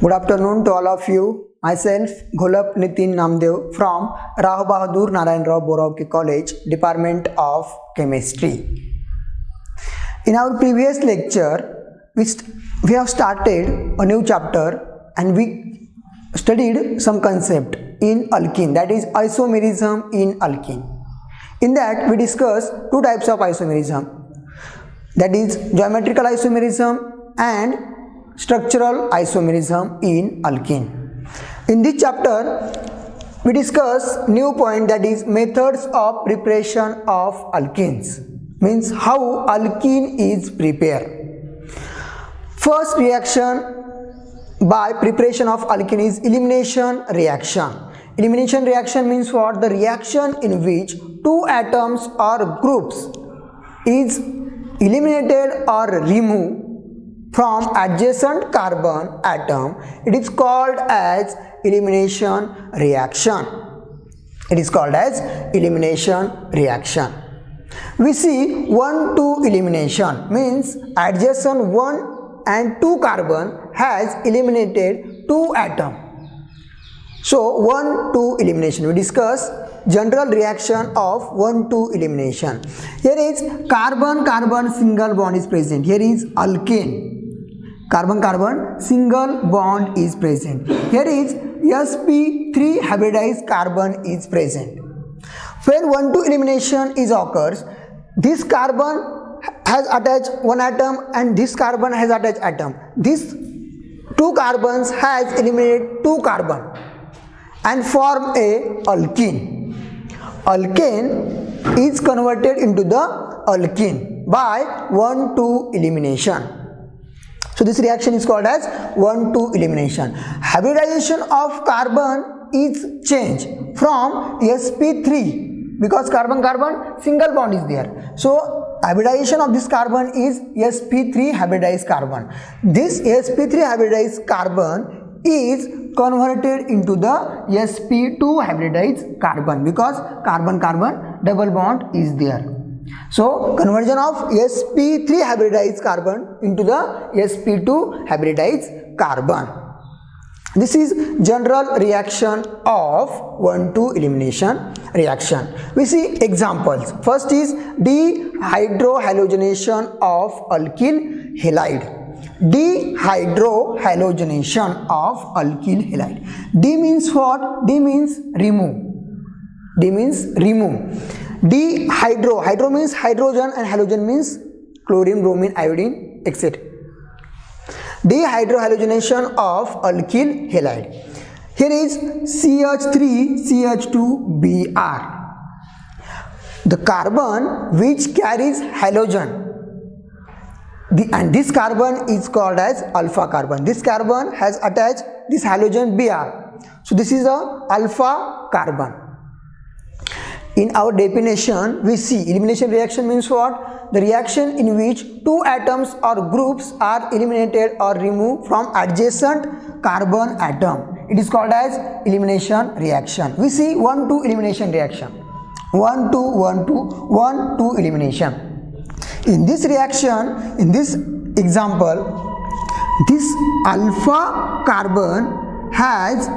Good afternoon to all of you. Myself, Gholap Nitin Namdev from Rao Bahadur Narayan Rao Boravki College, Department of Chemistry. In our previous lecture, we have started a new chapter and we studied some concept in alkene, that is isomerism in alkene. In that, we discussed two types of isomerism, that is geometrical isomerism and structural isomerism in alkene. In this chapter, we discuss new point, that is methods of preparation of alkenes, means how alkene is prepared. First reaction by preparation of alkene is elimination reaction. Elimination reaction means what? The reaction in which two atoms or groups is eliminated or removed from adjacent carbon atom. It is called as elimination reaction. It is called as elimination reaction. We see 1,2 elimination, means adjacent 1 and 2 carbon has eliminated 2 atom. So 1,2 elimination. We discuss general reaction of 1,2 elimination. Here is carbon-carbon single bond is present. Here is alkane. Carbon-carbon single bond is present. Here is sp3 hybridized carbon is present. When 1,2 elimination is occurs, this carbon has attached one atom and this carbon has attached atom. These two carbons has eliminated 2 carbon and form a alkene. Alkane is converted into the alkene by 1,2 elimination. So this reaction is called as 1,2 elimination. Hybridization of carbon is changed from sp3 because carbon-carbon single bond is there. So hybridization of this carbon is sp3 hybridized carbon. This sp3 hybridized carbon is converted into the sp2 hybridized carbon because carbon-carbon double bond is there. So conversion of sp3 hybridized carbon into the sp2 hybridized carbon. This is general reaction of 1,2 elimination reaction. We see examples. First is dehydrohalogenation of alkyl halide. Dehydrohalogenation of alkyl halide. D means what? D means remove. D means remove. Hydro means hydrogen and halogen means chlorine, bromine, iodine, etc. Dehydrohalogenation of alkyl halide. Here is CH3CH2Br. The carbon which carries halogen, and this carbon is called as alpha carbon. This carbon has attached this halogen Br. So this is a alpha carbon. In our definition, we see elimination reaction means what? The reaction in which two atoms or groups are eliminated or removed from adjacent carbon atom. It is called as elimination reaction. We see 1,2 elimination reaction. 1,2, 1,2, 1,2 elimination. In this reaction, in this example, this alpha carbon has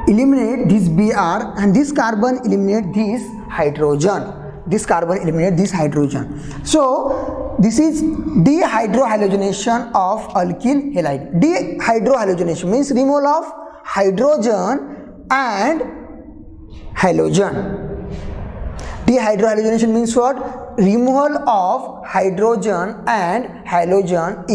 eliminate this Br and this carbon eliminate this hydrogen. This carbon eliminate this hydrogen. So this is dehydrohalogenation of alkyl halide. Dehydrohalogenation means removal of hydrogen and halogen. Dehydrohalogenation means what? Removal of hydrogen and halogen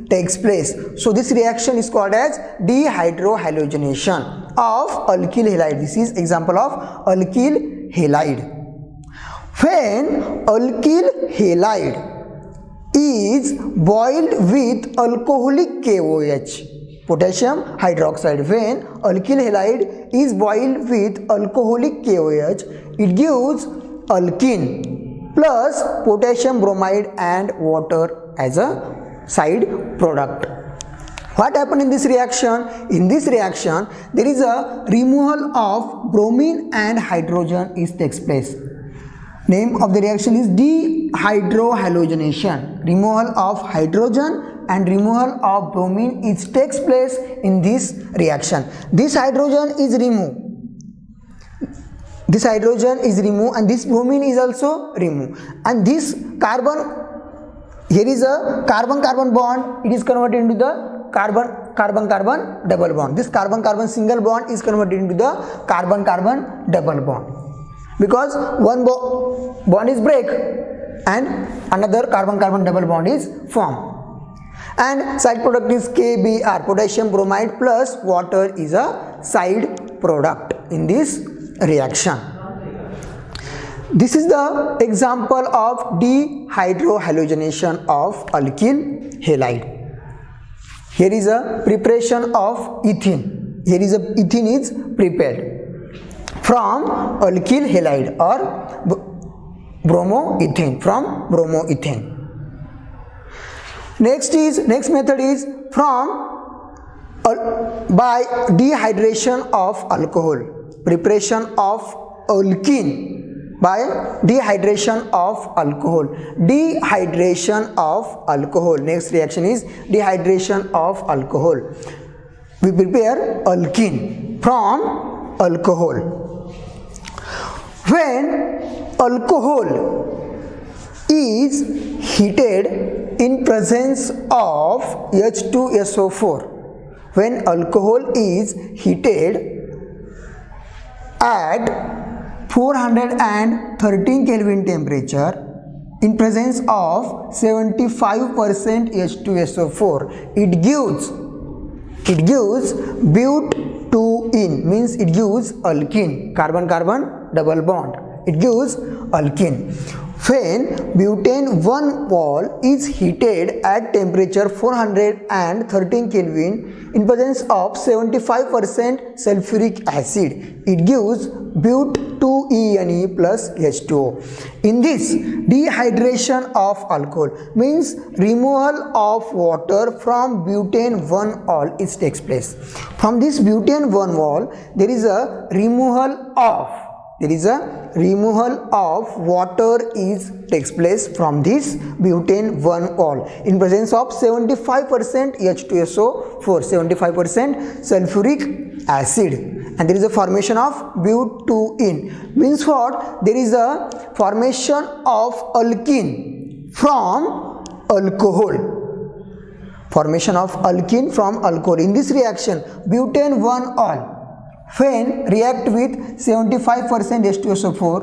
takes place. So this reaction is called as dehydrohalogenation of alkyl halide. This is example of alkyl halide. When alkyl halide is boiled with alcoholic KOH, potassium hydroxide. When alkyl halide is boiled with alcoholic KOH, it gives alkene plus potassium bromide and water as a side product. What happened in this reaction? In this reaction, there is a removal of bromine and hydrogen takes place. Name of the reaction is dehydrohalogenation. Removal of hydrogen and removal of bromine is takes place in this reaction. This hydrogen is removed. This hydrogen is removed and this bromine is also removed, and this carbon, here is a carbon-carbon bond, it is converted into the carbon-carbon double bond. This carbon-carbon single bond is converted into the carbon-carbon double bond, because one bond is break and another carbon-carbon double bond is formed. And side product is KBr, potassium bromide plus water is a side product in this reaction. This is the example of dehydrohalogenation of alkyl halide. Here is a preparation of ethene. Here is a ethene is prepared from alkyl halide or bromoethane, from bromoethane. Next method is by dehydration of alcohol, preparation of alkene by dehydration of alcohol. Dehydration of alcohol. Next reaction is dehydration of alcohol. We prepare alkene from alcohol. When alcohol is heated in presence of H2SO4, when alcohol is heated at 413 Kelvin temperature in presence of 75% H2SO4, it gives butene, means it gives alkene, carbon-carbon double bond, it gives alkene. When butane 1 mole is heated at temperature 413 Kelvin in presence of 75% sulfuric acid, it gives but2ene plus H2O. In this, dehydration of alcohol means removal of water from butane 1 mole is takes place. From this butane 1 mole, there is a removal of water is takes place from this butane 1 mole in presence of 75% H2SO4, 75% sulfuric acid, and there is a formation of but2ene. Means what? There is a formation of alkene from alcohol. Formation of alkene from alcohol. In this reaction, butane 1 mole when react with 75% H2SO4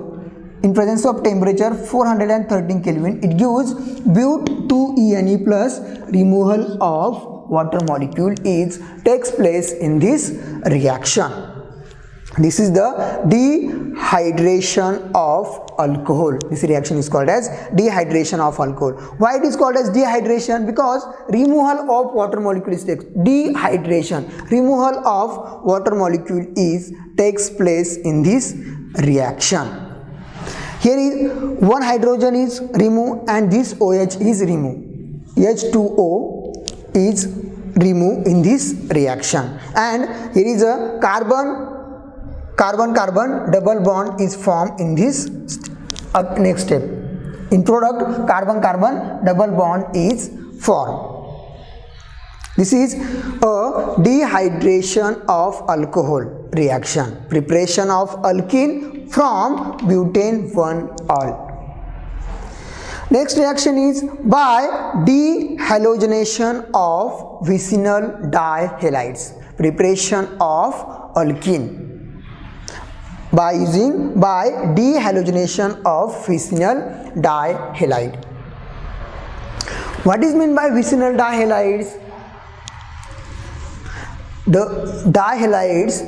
in presence of temperature 413 Kelvin, it gives but2ene plus removal of water molecule is takes place in this reaction. This is the dehydration of alcohol. This reaction is called as dehydration of alcohol. Why it is called as dehydration? Because removal of water molecule is takes dehydration. Removal of water molecule is takes place in this reaction. Here is one hydrogen is removed and this OH is removed. H2O is removed in this reaction, and here is a carbon-carbon double bond is formed in this next step. In product, carbon-carbon double bond is formed. This is a dehydration of alcohol reaction, preparation of alkene from butane 1 mole. Next reaction is by dehalogenation of vicinal dihalides, preparation of alkene by dehalogenation of vicinal dihalide. What is meant by vicinal dihalides? The dihalides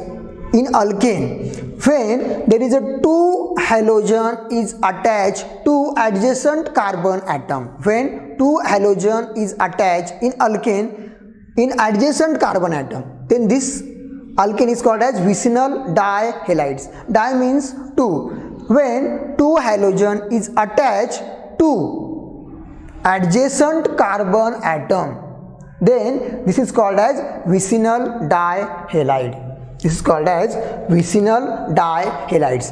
in alkane, when there is a 2 halogen is attached to adjacent carbon atom. When 2 halogen is attached in alkane in adjacent carbon atom, then this alkane is called as vicinal dihalides. Di means 2. When 2 halogen is attached to adjacent carbon atom, then this is called as vicinal dihalide. This is called as vicinal dihalides.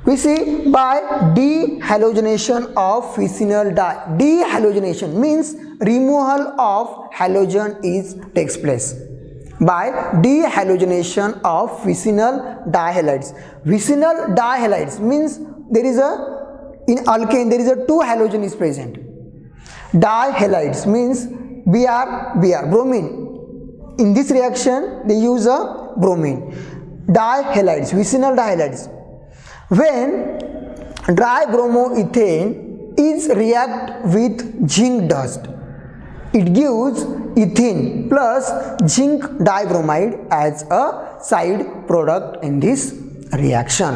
We see by dehalogenation of vicinal dehalogenation means removal of halogen takes place by dehalogenation of vicinal dihalides. Vicinal dihalides means there is in alkane there is a 2 halogen is present. Dihalides means Br, bromine. In this reaction they use a bromine. Dihalides, vicinal dihalides. When dry bromoethane is react with zinc dust, it gives ethene plus zinc dibromide as a side product in this reaction.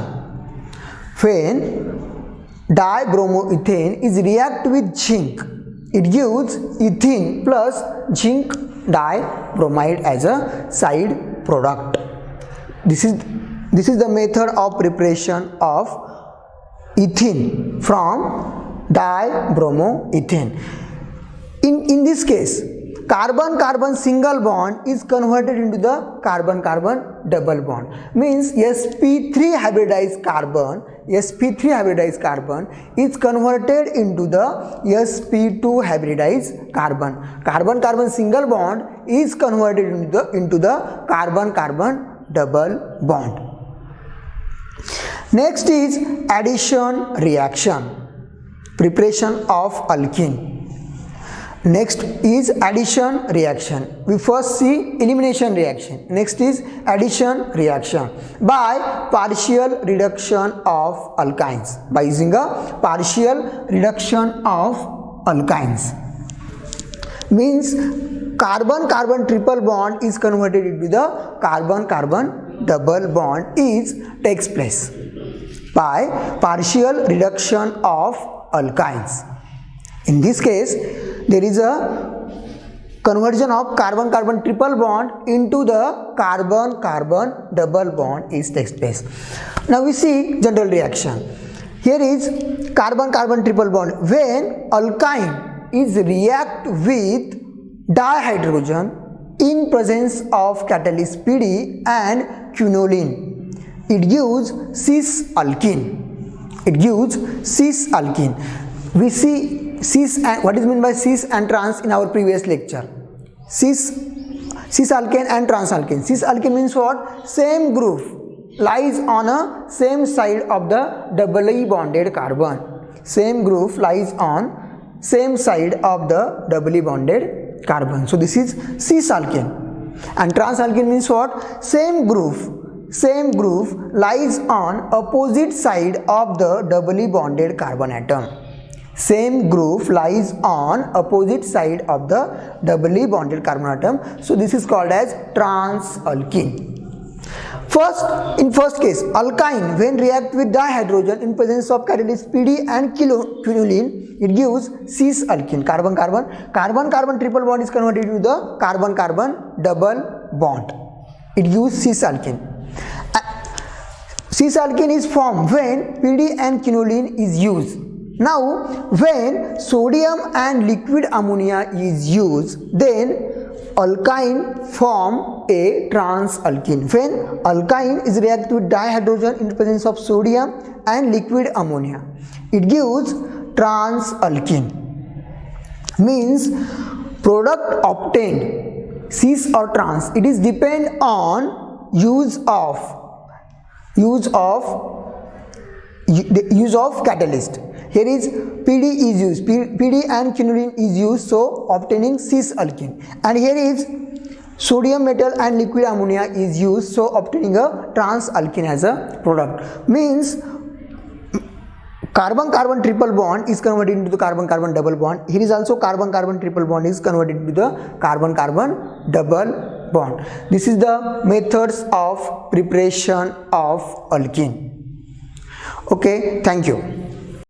When dibromoethane is react with zinc, it gives ethene plus zinc dibromide as a side product. This is the method of preparation of ethene from dibromoethane. In this case, carbon-carbon single bond is converted into the carbon-carbon double bond. Means sp3 hybridized carbon is converted into the sp2 hybridized carbon. Carbon-carbon single bond is converted into the carbon-carbon double bond. Next is addition reaction, preparation of alkene. Next is addition reaction. We first see elimination reaction. Next is addition reaction by partial reduction of alkynes, by using a partial reduction of alkynes. Means carbon-carbon triple bond is converted into the carbon-carbon double bond takes place by partial reduction of alkynes. In this case, there is a conversion of carbon-carbon triple bond into the carbon-carbon double bond takes place. Now we see general reaction. Here is carbon-carbon triple bond. When alkyne is react with dihydrogen in presence of catalyst PD and quinoline, it gives cis alkene. We see cis and what is meant by cis and trans in our previous lecture. Cis alkane and trans alkane. Cis alkane means what? Same group lies on a same side of the doubly bonded carbon. Same group lies on same side of the doubly bonded carbon. So this is cis alkane. And trans alkane means what? Same group lies on opposite side of the doubly bonded carbon atom. Same group lies on opposite side of the doubly bonded carbon atom. So this is called as trans alkene. In first case, alkyne when react with dihydrogen in presence of catalyst PD and quinoline, it gives cis alkene. Carbon-carbon triple bond is converted into the carbon-carbon double bond. It gives cis alkene. Cis alkene is formed when PD and quinoline is used. Now, when sodium and liquid ammonia is used, then alkyne form a trans alkene. When alkyne is react with dihydrogen in presence of sodium and liquid ammonia, it gives trans alkene. Means product obtained, cis or trans, it is depend on use of catalyst. Here is PD is used, PD and quinoline is used, so obtaining cis alkene. And here is sodium metal and liquid ammonia is used, so obtaining a trans alkene as a product. Means carbon-carbon triple bond is converted into the carbon-carbon double bond. Here is also carbon-carbon triple bond is converted into the carbon-carbon double bond. This is the methods of preparation of alkene. Okay, thank you.